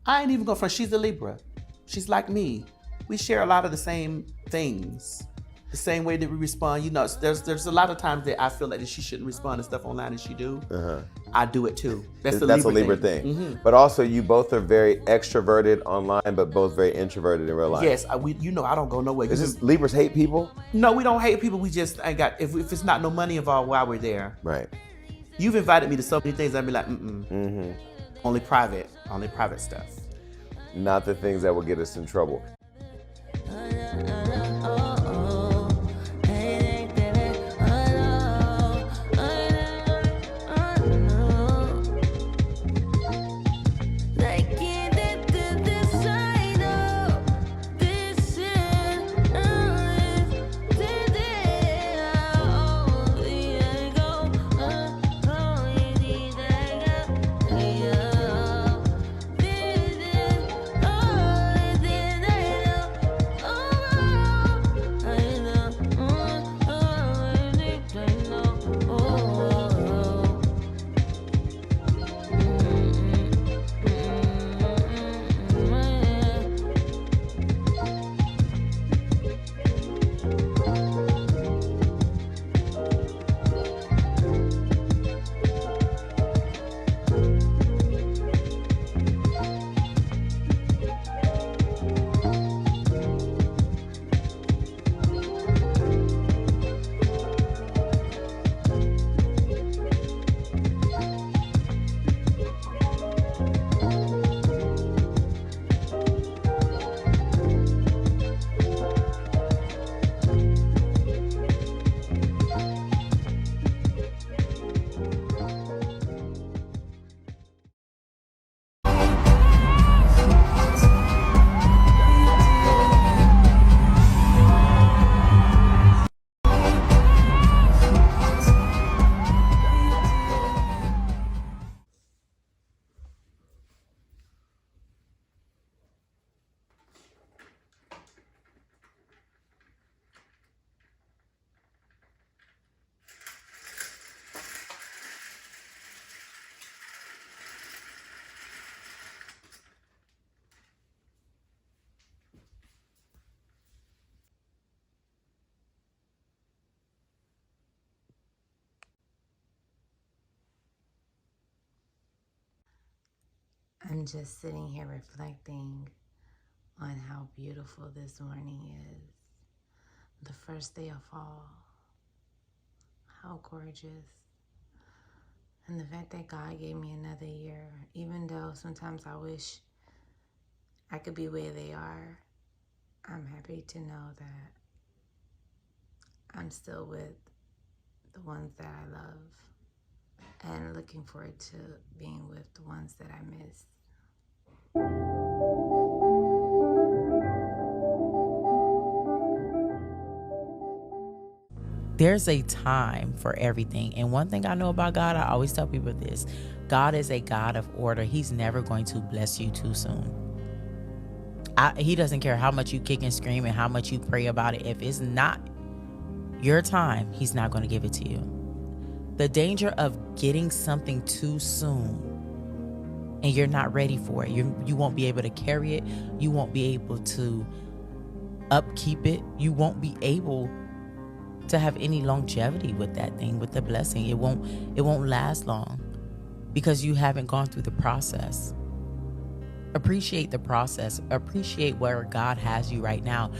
I ain't even going front. She's a Libra. She's like me. We share a lot of the same things. The same way that we respond. You know, there's a lot of times that I feel like that she shouldn't respond to stuff online and she do. I do it too. That's a Libra thing. Mm-hmm. But also, you both are very extroverted online, but both very introverted in real life. Yes, you know I don't go nowhere. Is this Libras hate people? No, we don't hate people. We just ain't got, if it's not no money involved while we're there. Right. You've invited me to so many things, I'd be like, only private stuff. Not the things that will get us in trouble. I'm just sitting here reflecting on how beautiful this morning is. The first day of fall. How gorgeous. And the fact that God gave me another year, even though sometimes I wish I could be where they are, I'm happy to know that I'm still with the ones that I love and looking forward to being with the ones that I miss. There's a time for everything. And one thing I know about God, I always tell people this: God is a God of order. He's never going to bless you too soon. He doesn't care how much you kick and scream and how much you pray about it. If it's not your time, he's not going to give it to you. The danger of getting something too soon and you're not ready for it. You won't be able to carry it. You won't be able to upkeep it. You won't be able to have any longevity with that thing, with the blessing. It won't last long because you haven't gone through the process. Appreciate the process. Appreciate where God has you right now.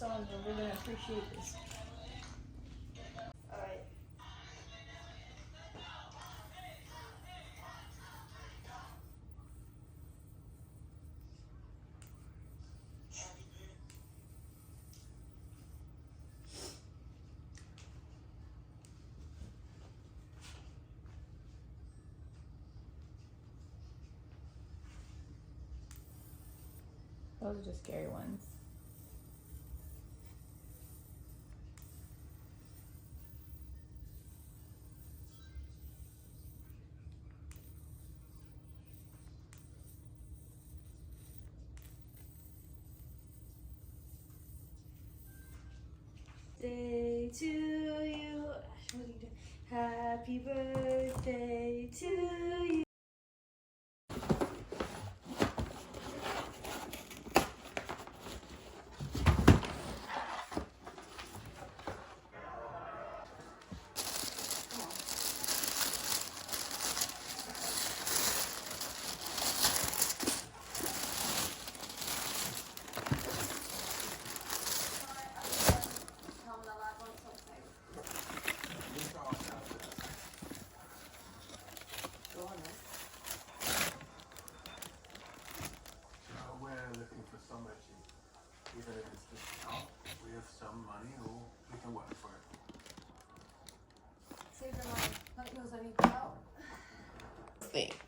song, then we're gonna appreciate this. All right. Those are just scary ones. Day to you. What are you doing? Happy birthday to you. We're looking for somewhere cheap. Even if it's just out, if we have some money, we can work for it. Save your money. Let knows I need to help. Thanks.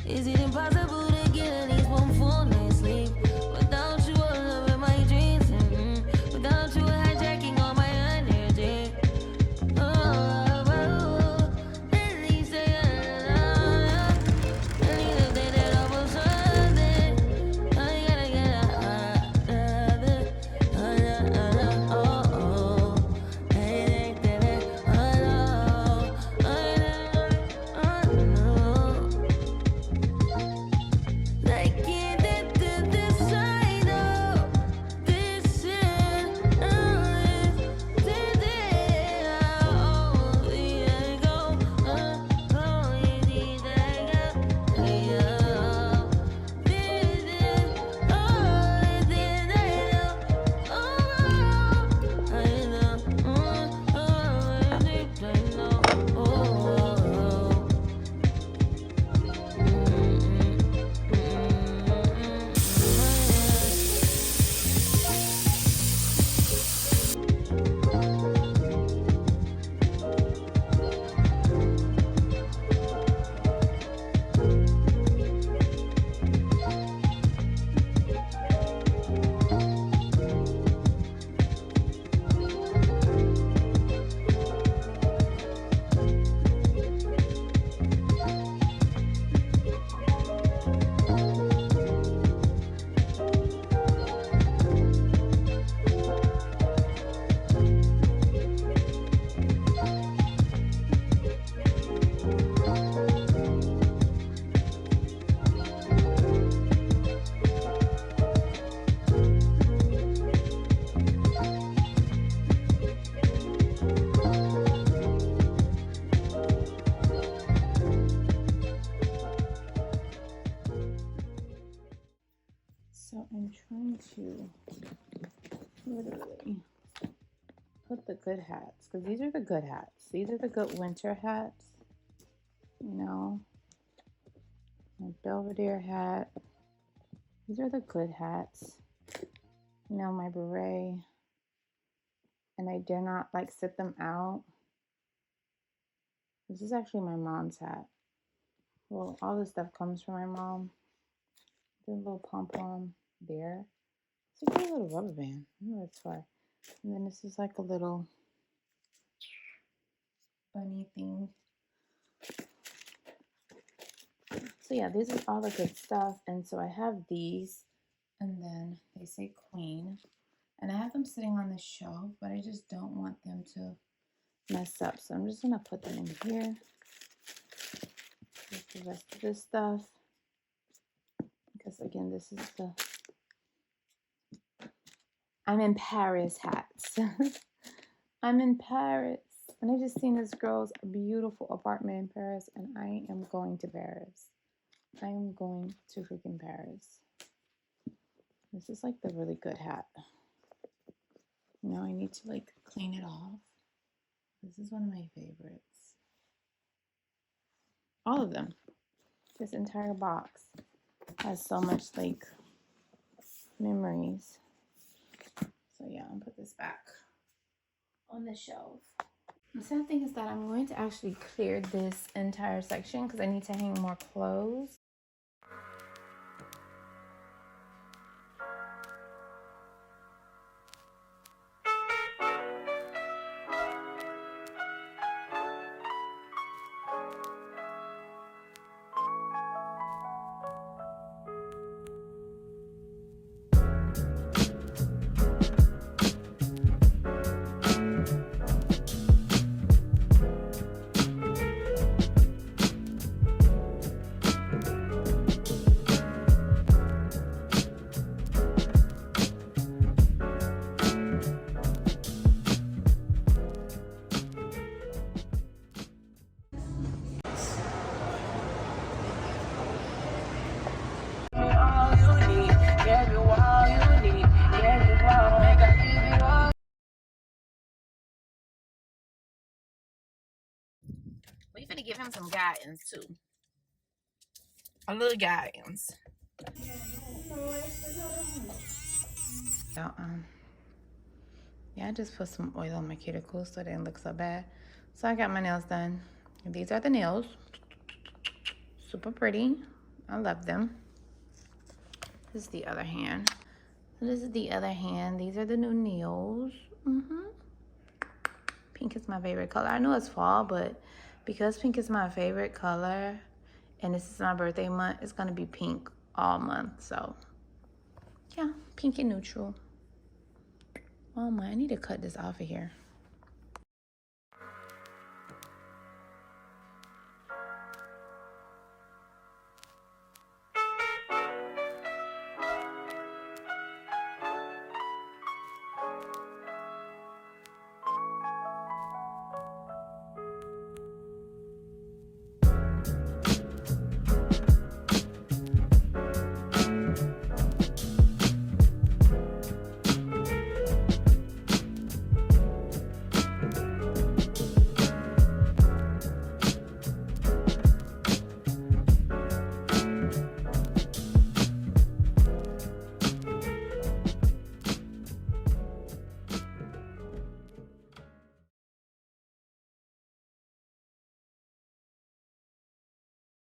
Is it impossible to get at least one full night's sleep without you all up in my dreams? Without you hijacking all my energy. At least I that I was something. I gotta get like it to the side of this is today. Oh, yeah, go. Oh, easy, that go. Yeah. This is all it is. I know. Oh, I know. Oh, I know. Oh. So I'm trying to literally put the good hats, because these are the good hats. These are the good winter hats. You know, my Belvedere hat. These are the good hats. You know, my beret. And I dare not like sit them out. This is actually my mom's hat. Well, all this stuff comes from my mom. The little pom-pom there. It's a cute little rubber band. I don't know what it's for. And then this is like a little bunny thing. So yeah, this is all the good stuff. And so I have these, and then they say Queen. And I have them sitting on the shelf, but I just don't want them to mess up. So I'm just gonna put them in here. With the rest of this stuff. Because again, this is the I'm in Paris hats. I'm in Paris. And I just seen this girl's beautiful apartment in Paris, and I am going to Paris. I am going to freaking Paris. This is like the really good hat. Now I need to like clean it off. This is one of my favorites. All of them. This entire box has so much like memories. So yeah, I'll put this back on the shelf. The sad thing is that I'm going to actually clear this entire section because I need to hang more clothes. want some guidance too. A little guidance. So, yeah, I just put some oil on my cuticles so they didn't look so bad. So I got my nails done. These are the nails. Super pretty. I love them. This is the other hand. This is the other hand. These are the new nails. Pink is my favorite color. I know it's fall, but because pink is my favorite color and this is my birthday month, it's gonna be pink all month. So yeah, pink and neutral. Oh my, I need to cut this off of here.